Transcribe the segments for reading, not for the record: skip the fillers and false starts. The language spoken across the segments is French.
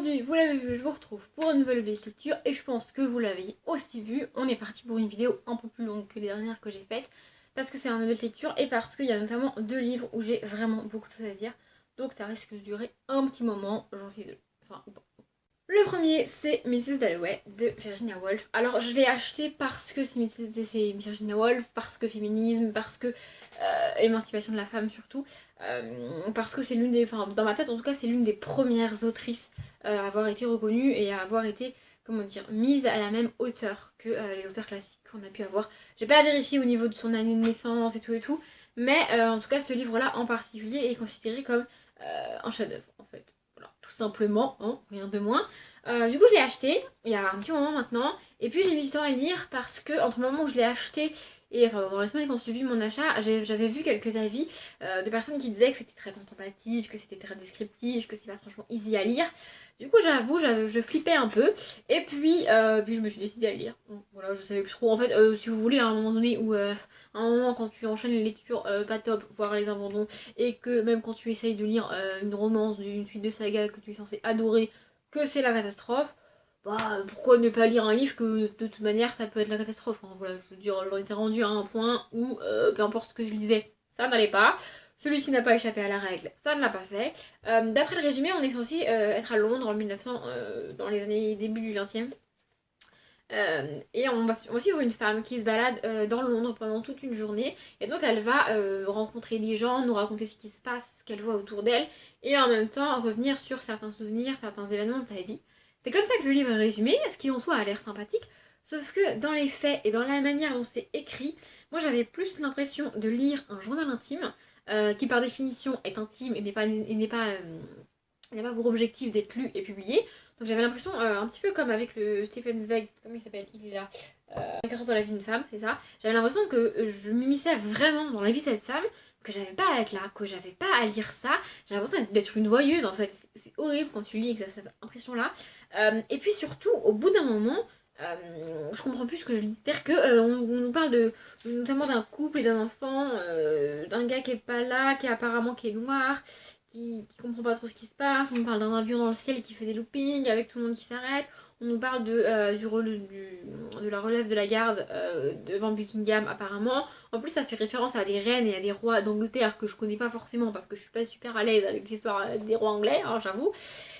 aujourd'hui, vous l'avez vu, je vous retrouve pour une nouvelle vidéo d'écriture et je pense que vous l'avez aussi vu. On est parti pour une vidéo un peu plus longue que les dernières que j'ai faites parce que c'est une nouvelle lecture et parce qu'il y a notamment 2 livres où j'ai vraiment beaucoup de choses à dire. Donc ça risque de durer un petit moment, j'en suis désolée. Enfin, bon. Le premier, c'est Mrs. Dalloway de Virginia Woolf. Alors, je l'ai acheté parce que c'est Virginia Woolf, parce que féminisme, parce que émancipation de la femme surtout, parce que c'est l'une des, enfin, dans ma tête en tout cas, c'est l'une des premières autrices à avoir été reconnue et à avoir été, comment dire, mise à la même hauteur que les auteurs classiques qu'on a pu avoir. J'ai pas vérifié au niveau de son année de naissance et tout, mais en tout cas, ce livre-là en particulier est considéré comme un chef-d'œuvre en fait. Voilà, tout simplement, hein, rien de moins. Du coup, je l'ai acheté il y a un petit moment maintenant, et puis j'ai mis du temps à le lire parce que entre le moment où je l'ai acheté et enfin dans les semaines qui ont suivi mon achat, j'avais vu quelques avis de personnes qui disaient que c'était très contemplatif, que c'était très descriptif, que c'était pas franchement easy à lire. Du coup, j'avoue, je flippais un peu, et puis je me suis décidée à le lire. Donc, voilà, je savais plus trop. En fait, si vous voulez, à un moment donné où à un moment quand tu enchaînes les lectures pas top, voire les abandons, et que même quand tu essayes de lire une romance d'une suite de sagas que tu es censé adorer, que c'est la catastrophe, bah pourquoi ne pas lire un livre que de toute manière ça peut être la catastrophe, hein. Voilà, je veux dire, j'en étais rendue à un point où peu importe ce que je lisais, ça n'allait pas. Celui-ci n'a pas échappé à la règle, ça ne l'a pas fait. D'après le résumé, on est censé être à Londres en 1900, dans les années début du 20e. Et on va suivre une femme qui se balade dans Londres pendant toute une journée. Et donc elle va rencontrer des gens, nous raconter ce qui se passe, ce qu'elle voit autour d'elle. Et en même temps revenir sur certains souvenirs, certains événements de sa vie. C'est comme ça que le livre est résumé, ce qui en soi a l'air sympathique. Sauf que dans les faits et dans la manière dont c'est écrit, moi j'avais plus l'impression de lire un journal intime, qui par définition est intime et n'est pas pour objectif d'être lu et publié. Donc j'avais l'impression, un petit peu comme avec le Stefan Zweig, comment il s'appelle, il est là, 4 dans la vie d'une femme, c'est ça. J'avais l'impression que je m'immisçais vraiment dans la vie de cette femme, que j'avais pas à être là, que j'avais pas à lire ça. J'ai l'impression d'être une voyeuse en fait. C'est horrible quand tu lis et que tu as cette impression-là. Et puis surtout, au bout d'un moment, je comprends plus ce que je lis. C'est-à-dire qu'on nous parle notamment d'un couple et d'un enfant, d'un gars qui est pas là, qui est noir, qui comprend pas trop ce qui se passe. On nous parle d'un avion dans le ciel qui fait des loopings avec tout le monde qui s'arrête. On nous parle de la relève de la garde devant Buckingham apparemment. En plus ça fait référence à des reines et à des rois d'Angleterre que je connais pas forcément parce que je suis pas super à l'aise avec l'histoire des rois anglais, hein, j'avoue.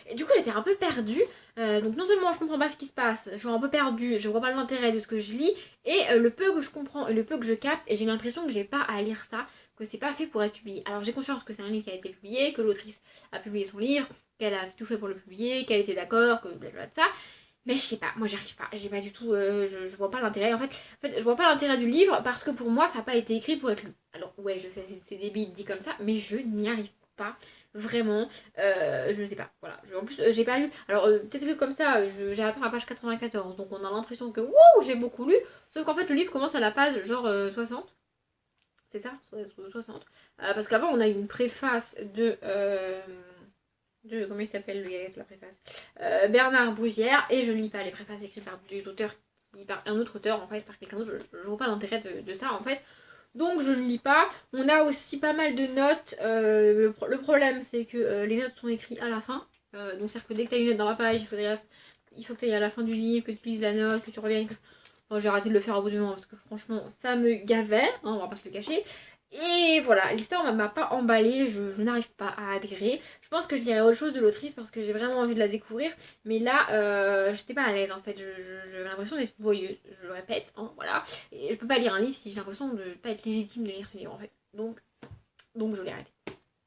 Et du coup j'étais un peu perdue. Donc non seulement je comprends pas ce qui se passe, je suis un peu perdue, je vois pas l'intérêt de ce que je lis. Et le peu que je comprends et le peu que je capte, et j'ai l'impression que j'ai pas à lire ça, que c'est pas fait pour être publié. Alors j'ai conscience que c'est un livre qui a été publié, que l'autrice a publié son livre, qu'elle a tout fait pour le publier, qu'elle était d'accord, que blablabla de ça. Mais je sais pas, moi j'arrive pas, j'ai pas du tout, je vois pas l'intérêt. En fait, je vois pas l'intérêt du livre parce que pour moi ça n'a pas été écrit pour être lu. Alors ouais, je sais, c'est débile dit comme ça, mais je n'y arrive pas. Vraiment, je sais pas, voilà. En plus, j'ai pas lu. Alors, peut-être que comme ça, j'ai atteint la page 94, donc on a l'impression que wouh, j'ai beaucoup lu. Sauf qu'en fait, le livre commence à la page genre 60. C'est ça, 60. Parce qu'avant, on a une préface de comment il s'appelle le gars avec la préface, Bernard Bougière, et je ne lis pas les préfaces écrites par des auteurs par un autre auteur en fait, par quelqu'un d'autre. Je vois pas l'intérêt de ça en fait. Donc je ne lis pas. On a aussi pas mal de notes. Le problème c'est que les notes sont écrites à la fin. Donc c'est-à-dire que dès que tu as une note dans la page, il faut que tu ailles à la fin du livre, que tu lises la note, que tu reviennes. Bon, j'ai arrêté de le faire au bout du moment parce que franchement ça me gavait, hein, on va pas se le cacher. Et voilà, l'histoire m'a pas emballée, je n'arrive pas à adhérer. Je pense que je dirais autre chose de l'autrice parce que j'ai vraiment envie de la découvrir. Mais là, j'étais pas à l'aise en fait, j'avais l'impression d'être voyeuse, je le répète, hein, voilà. Et je peux pas lire un livre si j'ai l'impression de pas être légitime de lire ce livre en fait. Donc je l'ai arrêté.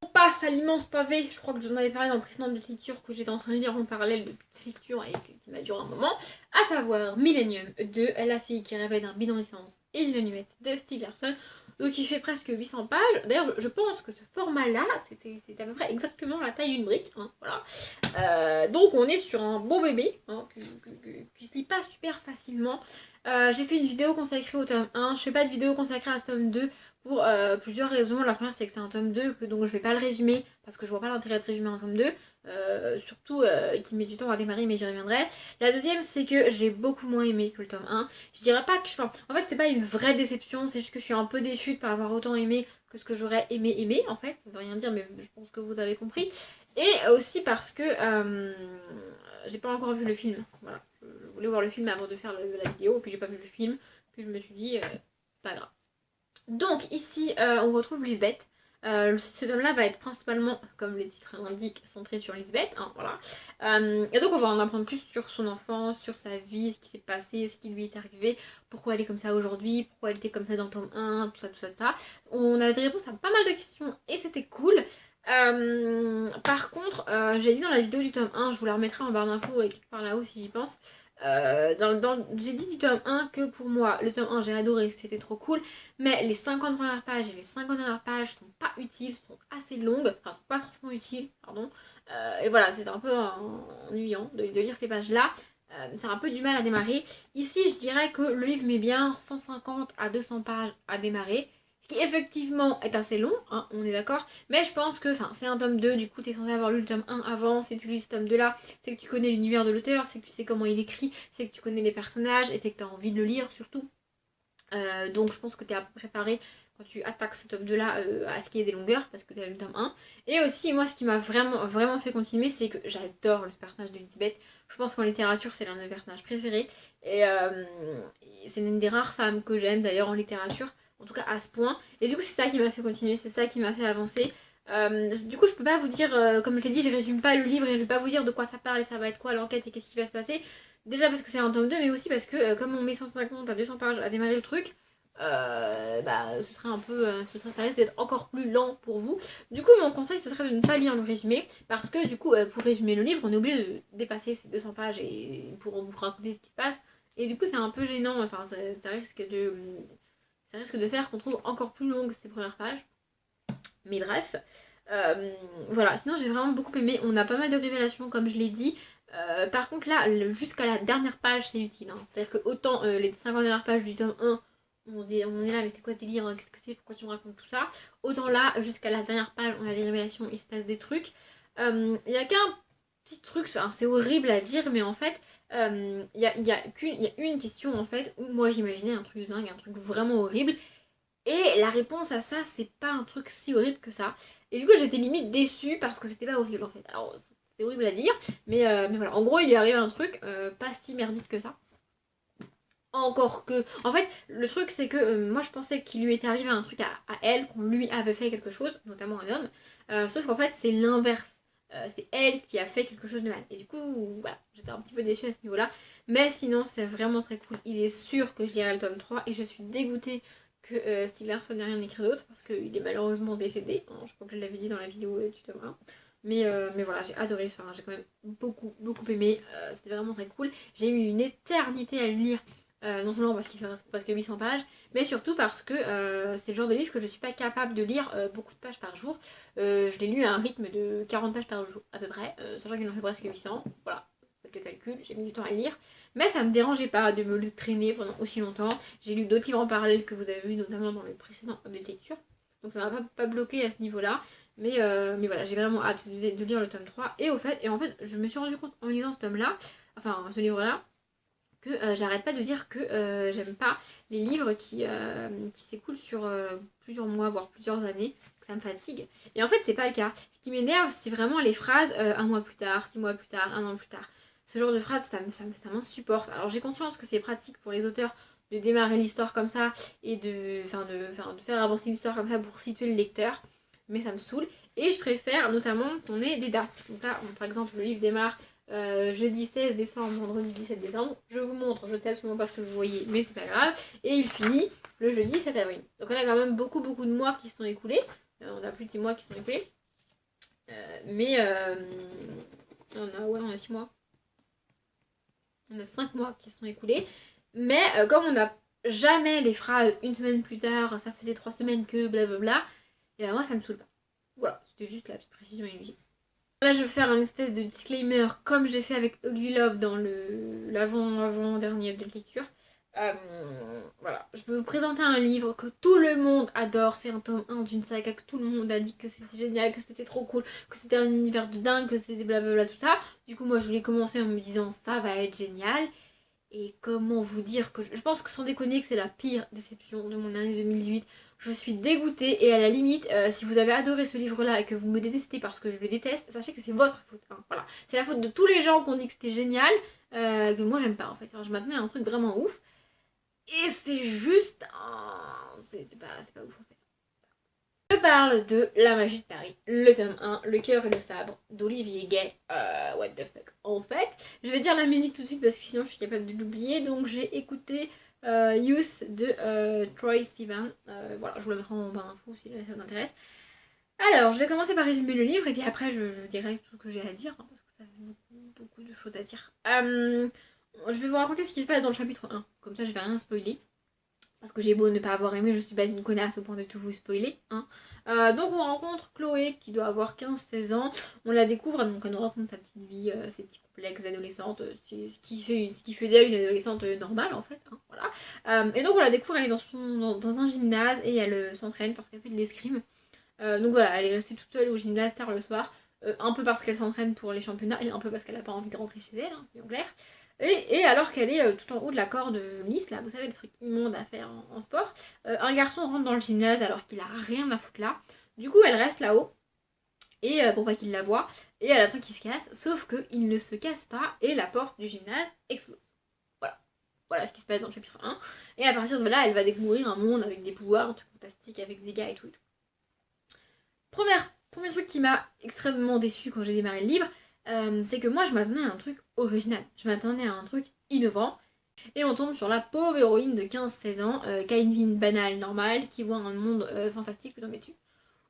On passe à l'immense pavé, je crois que j'en avais parlé dans le précédent de lecture que j'étais en train de lire en parallèle de toute cette lecture et qui m'a duré un moment, à savoir Millennium de La fille qui rêvait d'un bidon d'essence et d'une allumette de Stieg Larsson. Donc il fait presque 800 pages. D'ailleurs je pense que ce format-là, c'est à peu près exactement la taille d'une brique, hein, voilà. Donc on est sur un beau bébé, hein, qui se lit pas super facilement. J'ai fait une vidéo consacrée au tome 1, je fais pas de vidéo consacrée à ce tome 2 pour plusieurs raisons. La première c'est que c'est un tome 2, donc je vais pas le résumer parce que je vois pas l'intérêt de résumer un tome 2. Surtout qui met du temps à démarrer, mais j'y reviendrai. La deuxième c'est que j'ai beaucoup moins aimé que le tome 1. Je dirais pas que en fait c'est pas une vraie déception, c'est juste que je suis un peu déçue de pas avoir autant aimé que ce que j'aurais aimé en fait. Ça veut rien dire mais je pense que vous avez compris. Et aussi parce que j'ai pas encore vu le film. Voilà, je voulais voir le film avant de faire la vidéo, puis j'ai pas vu le film, puis je me suis dit, pas grave. Donc ici, on retrouve Lisbeth. Ce tome-là va être principalement, comme le titre l'indique, centré sur Lisbeth, hein, voilà. Et donc on va en apprendre plus sur son enfance, sur sa vie, ce qui s'est passé, ce qui lui est arrivé, pourquoi elle est comme ça aujourd'hui, pourquoi elle était comme ça dans le tome 1, tout ça, tout ça, tout ça. On a des réponses à pas mal de questions et c'était cool. Par contre, j'ai dit dans la vidéo du tome 1, je vous la remettrai en barre d'infos et quelque part là-haut si j'y pense. J'ai dit du tome 1 que pour moi, le tome 1 j'ai adoré, c'était trop cool, mais les 50 premières pages et les 50 dernières pages sont pas utiles, sont assez longues, enfin sont pas franchement utiles, pardon. Et voilà, c'est un peu ennuyant de lire ces pages-là. C'est un peu du mal à démarrer. Ici, je dirais que le livre met bien 150 à 200 pages à démarrer. Ce qui effectivement est assez long, hein, on est d'accord. Mais je pense que c'est un tome 2, du coup tu es censé avoir lu le tome 1 avant. Si tu lis ce tome 2 là, c'est que tu connais l'univers de l'auteur, c'est que tu sais comment il écrit, c'est que tu connais les personnages et c'est que tu as envie de le lire surtout. Donc je pense que tu es préparé quand tu attaques ce tome 2 là à ce qu'il y ait des longueurs parce que tu as lu le tome 1. Et aussi moi ce qui m'a vraiment fait continuer, c'est que j'adore le personnage de Lisbeth. Je pense qu'en littérature c'est l'un de mes personnages préférés. Et c'est une des rares femmes que j'aime d'ailleurs en littérature, en tout cas à ce point. Et du coup c'est ça qui m'a fait continuer, c'est ça qui m'a fait avancer. Du coup je peux pas vous dire, comme je l'ai dit, je résume pas le livre et je vais pas vous dire de quoi ça parle et ça va être quoi l'enquête et qu'est-ce qui va se passer. Déjà parce que c'est un tome 2, mais aussi parce que comme on met 150 à 200 pages à démarrer le truc, ce serait un peu. Ça risque d'être encore plus lent pour vous. Du coup, mon conseil ce serait de ne pas lire le résumé, parce que du coup, pour résumer le livre, on est obligé de dépasser ces 200 pages et pour vous raconter ce qui se passe. Et du coup, c'est un peu gênant, enfin, ça risque de faire qu'on trouve encore plus longues ces premières pages. Mais bref, voilà, sinon j'ai vraiment beaucoup aimé. On a pas mal de révélations, comme je l'ai dit. Par contre, là, jusqu'à la dernière page, c'est utile, hein. C'est-à-dire que autant les 50 dernières pages du tome 1, on est là, mais c'est quoi tes livres, qu'est-ce que c'est, pourquoi tu me racontes tout ça. Autant là, jusqu'à la dernière page, on a des révélations, il se passe des trucs. Il y a qu'un petit truc, c'est horrible à dire, mais en fait, il y a une question en fait où moi j'imaginais un truc de dingue, un truc vraiment horrible. Et la réponse à ça, c'est pas un truc si horrible que ça. Et du coup, j'étais limite déçue parce que c'était pas horrible en fait. Alors, c'est horrible à dire, mais voilà. En gros, il lui arrive un truc pas si merdique que ça. Encore que. En fait, le truc, c'est que moi, je pensais qu'il lui était arrivé un truc à elle, qu'on lui avait fait quelque chose, notamment un homme. Sauf qu'en fait, c'est l'inverse. C'est elle qui a fait quelque chose de mal. Et du coup, voilà, j'étais un petit peu déçue à ce niveau-là. Mais sinon, c'est vraiment très cool. Il est sûr que je lirai le tome 3 et je suis dégoûtée que Stieg Larsson n'ait rien écrit d'autre parce qu'il est malheureusement décédé, hein. Je crois que je l'avais dit dans la vidéo du tome 1. Mais voilà, j'ai adoré, j'ai quand même beaucoup aimé, c'était vraiment très cool. J'ai eu une éternité à le lire, non seulement parce qu'il fait presque 800 pages, mais surtout parce que c'est le genre de livre que je suis pas capable de lire beaucoup de pages par jour. Je l'ai lu à un rythme de 40 pages par jour à peu près, sachant qu'il en fait presque 800, voilà, faites le calcul, j'ai mis du temps à lire. Mais ça me dérangeait pas de me le traîner pendant aussi longtemps. J'ai lu d'autres livres en parallèle que vous avez vu notamment dans les précédents de lecture. Donc ça m'a pas bloqué à ce niveau-là. Mais voilà, j'ai vraiment hâte de lire le tome 3. Et en fait, je me suis rendu compte en lisant ce tome-là, enfin ce livre-là, que j'arrête pas de dire que j'aime pas les livres qui s'écoulent sur plusieurs mois, voire plusieurs années, que ça me fatigue. Et en fait, c'est pas le cas. Ce qui m'énerve, c'est vraiment les phrases un mois plus tard, 6 mois plus tard, un an plus tard. Ce genre de phrases, ça m'insupporte. Alors j'ai conscience que c'est pratique pour les auteurs de démarrer l'histoire comme ça et de faire avancer l'histoire comme ça pour situer le lecteur, mais ça me saoule. Et je préfère notamment qu'on ait des dates. Donc là, par exemple, le livre démarre jeudi 16 décembre, vendredi 17 décembre. Je vous montre, je sais absolument pas ce que vous voyez, mais c'est pas grave. Et il finit le jeudi 7 avril. Donc on a quand même beaucoup de mois qui se sont écoulés. On a plus de 6 mois qui se sont écoulés. On a 6 mois. On a 5 mois qui se sont écoulés. Mais comme on n'a jamais les phrases une semaine plus tard, ça faisait 3 semaines que blablabla, et ben moi ça me saoule pas. Voilà, c'était juste la petite précision inutile. Là, je vais faire un espèce de disclaimer comme j'ai fait avec Ugly Love dans l'avant-dernier de lecture. Voilà, je vais vous présenter un livre que tout le monde adore. C'est un tome 1 d'une saga que tout le monde a dit que c'était génial, que c'était trop cool, que c'était un univers de dingue, que c'était blablabla tout ça. Du coup, moi, je voulais commencer en me disant ça va être génial. Et comment vous dire que je pense que sans déconner que c'est la pire déception de mon année 2018. Je suis dégoûtée et à la limite, si vous avez adoré ce livre-là et que vous me détestez parce que je le déteste, sachez que c'est votre faute. Hein, voilà. C'est la faute de tous les gens qui ont dit que c'était génial, que moi j'aime pas en fait. Enfin, je m'attendais à un truc vraiment ouf. Et c'est juste... c'est pas ouf en fait. Je parle de La magie de Paris, le tome 1, Le cœur et le sabre, d'Olivier Gay. What the fuck. En fait, je vais dire la musique tout de suite parce que sinon je suis capable de l'oublier. Donc j'ai écouté Youth de Troye Sivan. Voilà, je vous le mettrai en barre d'infos si ça vous intéresse. Alors, je vais commencer par résumer le livre et puis après je dirai tout ce que j'ai à dire hein, parce que ça fait beaucoup de choses à dire. Je vais vous raconter ce qui se passe dans le chapitre 1, comme ça je vais rien spoiler. Parce que j'ai beau ne pas avoir aimé, je suis pas une connasse au point de tout vous spoiler. Hein. Donc on rencontre Chloé qui doit avoir 15-16 ans. On la découvre, donc elle nous raconte sa petite vie, ses petits complexes d'adolescente, ce qui fait d'elle une adolescente normale en fait. Hein, voilà. Et donc on la découvre, elle est dans un gymnase et elle s'entraîne parce qu'elle fait de l'escrime. Donc voilà, elle est restée toute seule au gymnase tard le soir. Un peu parce qu'elle s'entraîne pour les championnats et un peu parce qu'elle n'a pas envie de rentrer chez elle, hein, en clair. Et alors qu'elle est tout en haut de la corde lisse, là, vous savez, le truc immonde à faire en sport, un garçon rentre dans le gymnase alors qu'il a rien à foutre là. Du coup, elle reste là-haut, et pour pas qu'il la voie, et elle attend qu'il se casse, sauf qu'il ne se casse pas, et la porte du gymnase explose. Voilà. Voilà ce qui se passe dans le chapitre 1. Et à partir de là, elle va découvrir un monde avec des pouvoirs, un truc fantastique, avec des gars et tout. Premier truc qui m'a extrêmement déçue quand j'ai démarré le livre, c'est que moi je m'attendais à un truc original, je m'attendais à un truc innovant, et on tombe sur la pauvre héroïne de 15-16 ans, qui a une vie banale, normale, qui voit un monde fantastique lui tomber dessus.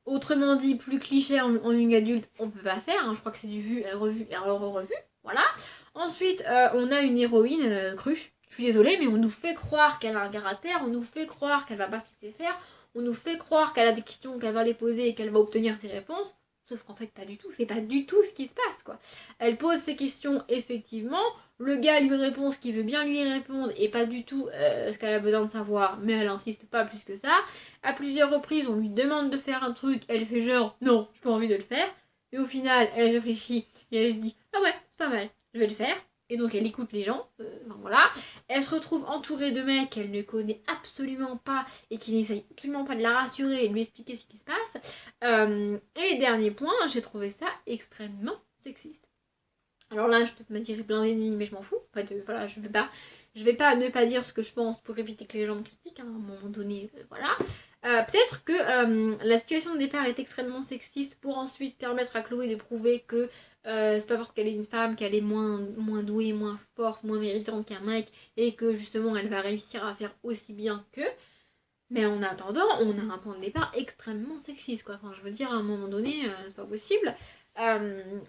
Autrement dit, plus cliché en une adulte, on peut pas faire, hein, je crois que c'est du vu, revu, et revu, voilà. Ensuite, on a une héroïne, Cruche, je suis désolée, mais on nous fait croire qu'elle a un caractère, on nous fait croire qu'elle va pas se laisser faire, on nous fait croire qu'elle a des questions, qu'elle va les poser et qu'elle va obtenir ses réponses. Sauf qu'en fait, pas du tout. C'est pas du tout ce qui se passe, quoi. Elle pose ses questions, effectivement. Le gars lui répond ce qu'il veut bien lui répondre et pas du tout ce qu'elle a besoin de savoir, mais elle insiste pas plus que ça. À plusieurs reprises, on lui demande de faire un truc, elle fait genre non, j'ai pas envie de le faire. Et au final, elle réfléchit et elle se dit ah ouais, c'est pas mal, je vais le faire. Et donc elle écoute les gens, voilà. Elle se retrouve entourée de mecs qu'elle ne connaît absolument pas et qui n'essayent absolument pas de la rassurer et de lui expliquer ce qui se passe. Et dernier point, j'ai trouvé ça extrêmement sexiste. Alors là, je peux m'attirer plein d'ennemis, mais je m'en fous. En fait, voilà, je vais pas ne pas dire ce que je pense pour éviter que les gens me critiquent, hein, à un moment donné, voilà. Peut-être que la situation de départ est extrêmement sexiste pour ensuite permettre à Chloé de prouver que c'est pas parce qu'elle est une femme qu'elle est moins douée, moins forte, moins méritante qu'un mec et que justement elle va réussir à faire aussi bien qu'eux. Mais en attendant, on a un point de départ extrêmement sexiste, quoi. Enfin, je veux dire, à un moment donné, c'est pas possible.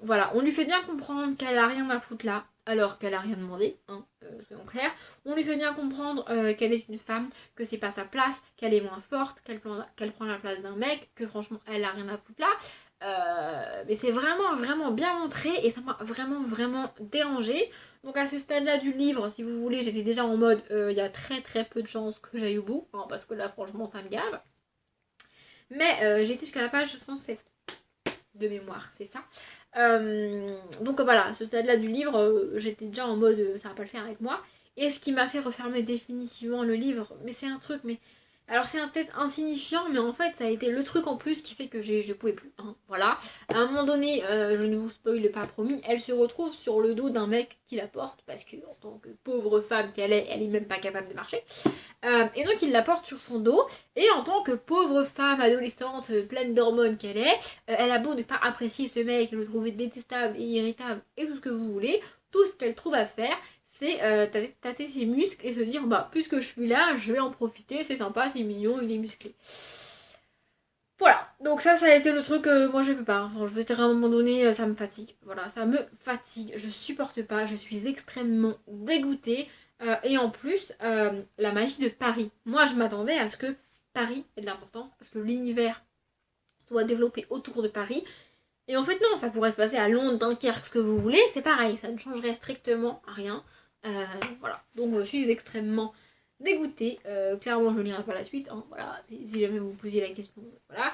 Voilà, on lui fait bien comprendre qu'elle a rien à foutre là, alors qu'elle a rien demandé, hein, soyons clairs. On lui fait bien comprendre qu'elle est une femme, que c'est pas sa place, qu'elle est moins forte, qu'elle prend la place d'un mec, que franchement, elle a rien à foutre là. Mais c'est vraiment bien montré et ça m'a vraiment dérangé. Donc à ce stade-là du livre, si vous voulez, j'étais déjà en mode il y a très peu de chances que j'aille au bout, hein, parce que là franchement ça me gave. Mais j'ai été jusqu'à la page 107 de mémoire, c'est ça. Donc voilà, à ce stade-là du livre, j'étais déjà en mode ça va pas le faire avec moi. Et ce qui m'a fait refermer définitivement le livre, mais c'est un truc, mais alors c'est peut-être insignifiant, mais en fait ça a été le truc en plus qui fait que je pouvais plus. Hein, voilà. À un moment donné, je ne vous spoile pas promis, elle se retrouve sur le dos d'un mec qui la porte, parce que en tant que pauvre femme qu'elle est, elle est même pas capable de marcher. Et donc il la porte sur son dos, et en tant que pauvre femme adolescente pleine d'hormones qu'elle est, elle a beau ne pas apprécier ce mec, le trouver détestable et irritable et tout ce que vous voulez, tout ce qu'elle trouve à faire, c'est tâter ses muscles et se dire bah puisque je suis là, je vais en profiter, c'est sympa, c'est mignon, il est musclé. Voilà, donc ça a été le truc, moi je peux pas, enfin, je veux dire à un moment donné, ça me fatigue, voilà, ça me fatigue, je supporte pas, je suis extrêmement dégoûtée, et en plus, la magie de Paris, moi je m'attendais à ce que Paris ait de l'importance, à ce que l'univers soit développé autour de Paris, et en fait non, ça pourrait se passer à Londres, Dunkerque, ce que vous voulez, c'est pareil, ça ne changerait strictement rien, voilà, donc je suis extrêmement dégoûtée, clairement je ne lirai pas la suite, hein, voilà, si jamais vous posiez la question, voilà.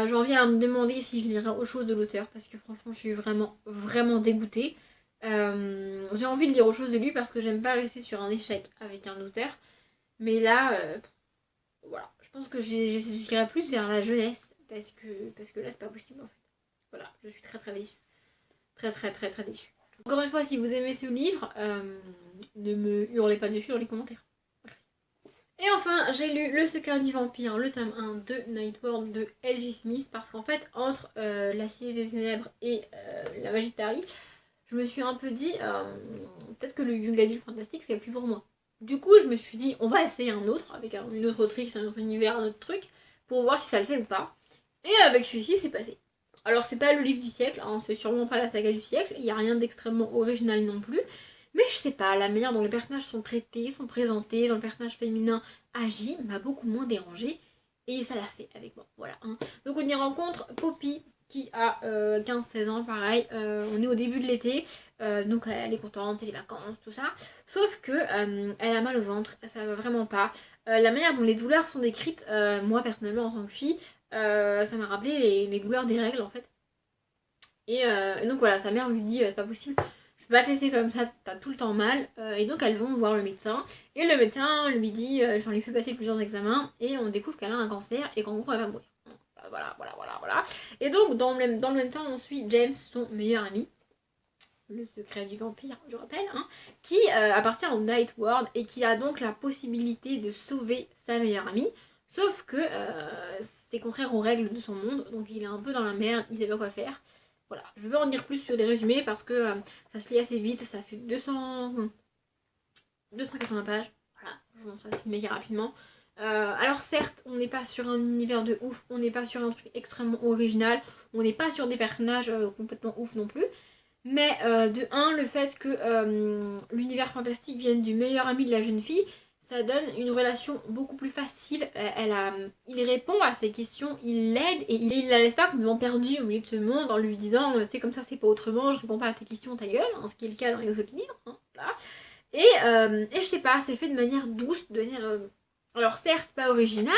J'en viens à me demander si je lirai autre chose de l'auteur parce que franchement je suis vraiment dégoûtée. J'ai envie de lire autre chose de lui parce que j'aime pas rester sur un échec avec un auteur. Mais là, voilà, je pense que j'irai plus vers la jeunesse parce que là, c'est pas possible en fait. Voilà, je suis très très déçue. Très très très très déçue. Encore une fois, si vous aimez ce livre, ne me hurlez pas dessus dans les commentaires. Et enfin, j'ai lu Le Secret du Vampire, le tome 1 de Nightworld de L.J. Smith, parce qu'en fait, entre La Cité des Ténèbres et La Magie de Paris, je me suis un peu dit, peut-être que le Young Adult Fantastique, c'est plus pour moi. Du coup, je me suis dit, on va essayer un autre, avec une autre autrice, un autre univers, un autre truc, pour voir si ça le fait ou pas. Et avec celui-ci, c'est passé. Alors, c'est pas le livre du siècle, hein, c'est sûrement pas la saga du siècle, il n'y a rien d'extrêmement original non plus. Mais je sais pas, la manière dont les personnages sont traités, sont présentés, dont le personnage féminin agit, m'a beaucoup moins dérangé. Et ça l'a fait avec moi, voilà. Hein. Donc on y rencontre Poppy, qui a 15-16 ans, pareil. On est au début de l'été, donc elle est contente, c'est les vacances, tout ça. Sauf que elle a mal au ventre, ça va vraiment pas. La manière dont les douleurs sont décrites, moi personnellement en tant que fille, ça m'a rappelé les douleurs des règles en fait. Et donc voilà, sa mère lui dit c'est pas possible, je peux pas te laisser comme ça, t'as tout le temps mal. Et donc elles vont voir le médecin. Et le médecin lui dit, lui fait passer plusieurs examens et on découvre qu'elle a un cancer et qu'en gros elle va mourir. Voilà. Et donc dans le même temps on suit James, son meilleur ami. Le secret du vampire, je rappelle, hein, qui appartient au Night World et qui a donc la possibilité de sauver sa meilleure amie. Sauf que c'est contraire aux règles de son monde, donc il est un peu dans la merde, il sait pas quoi faire. Voilà, je vais en dire plus sur des résumés parce que ça se lit assez vite, ça fait 280 pages. Voilà, ça se lit méga rapidement. Alors certes, on n'est pas sur un univers de ouf, on n'est pas sur un truc extrêmement original, on n'est pas sur des personnages complètement ouf non plus. Mais de un, le fait que l'univers fantastique vienne du meilleur ami de la jeune fille, ça donne une relation beaucoup plus facile. Il répond à ses questions, il l'aide et il la laisse pas complètement perdue au milieu de ce monde en lui disant c'est comme ça, c'est pas autrement, je réponds pas à tes questions, ta gueule, hein, ce qui est le cas dans les autres livres. Hein, voilà. Et je sais pas, c'est fait de manière douce, de manière. Alors certes, pas originale,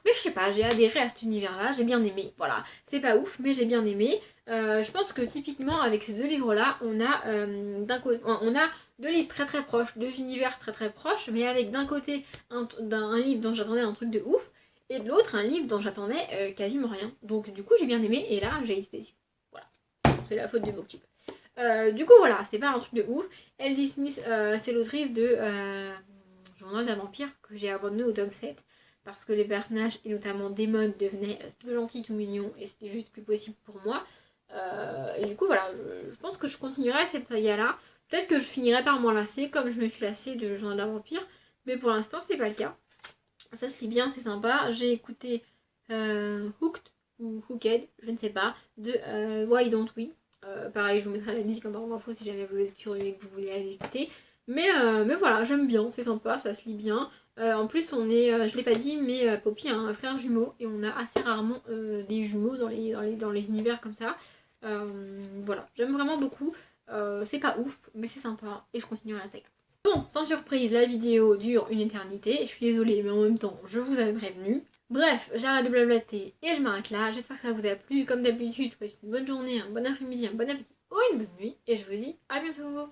mais je sais pas, j'ai adhéré à cet univers-là, j'ai bien aimé. Voilà, c'est pas ouf, mais j'ai bien aimé. Je pense que typiquement avec ces deux livres-là, on a deux livres très très proches, deux univers très très proches, mais avec d'un côté un livre dont j'attendais un truc de ouf, et de l'autre un livre dont j'attendais quasiment rien. Donc du coup j'ai bien aimé, et là j'ai été déçue. Voilà, c'est la faute du Booktube. Du coup voilà, c'est pas un truc de ouf. L.J. Smith, c'est l'autrice de Journal d'un vampire que j'ai abandonné au tome 7 parce que les personnages, et notamment Damon, devenaient tout gentils, tout mignons, et c'était juste plus possible pour moi. Et du coup voilà, je pense que je continuerai cette saga là. Peut-être que je finirai par m'en lasser comme je me suis lassée de Journal d'un vampire, mais pour l'instant c'est pas le cas. Ça se lit bien, c'est sympa. J'ai écouté Hooked ou Hooked, je ne sais pas, de Why Don't We. Pareil, je vous mettrai la musique en barre d'infos si jamais vous êtes curieux et que vous voulez aller écouter. Mais voilà, j'aime bien, c'est sympa, ça se lit bien. En plus, on est, je l'ai pas dit, mais Poppy a un frère jumeau et on a assez rarement des jumeaux dans les univers comme ça. Voilà, j'aime vraiment beaucoup. C'est pas ouf, mais c'est sympa et je continuerai la saga. Bon, sans surprise, la vidéo dure une éternité. Je suis désolée, mais en même temps, je vous avais prévenu. Bref, j'arrête de blablater et je m'arrête là. J'espère que ça vous a plu. Comme d'habitude, je vous souhaite une bonne journée, un bon après-midi, un bon appétit ou une bonne nuit. Et je vous dis à bientôt.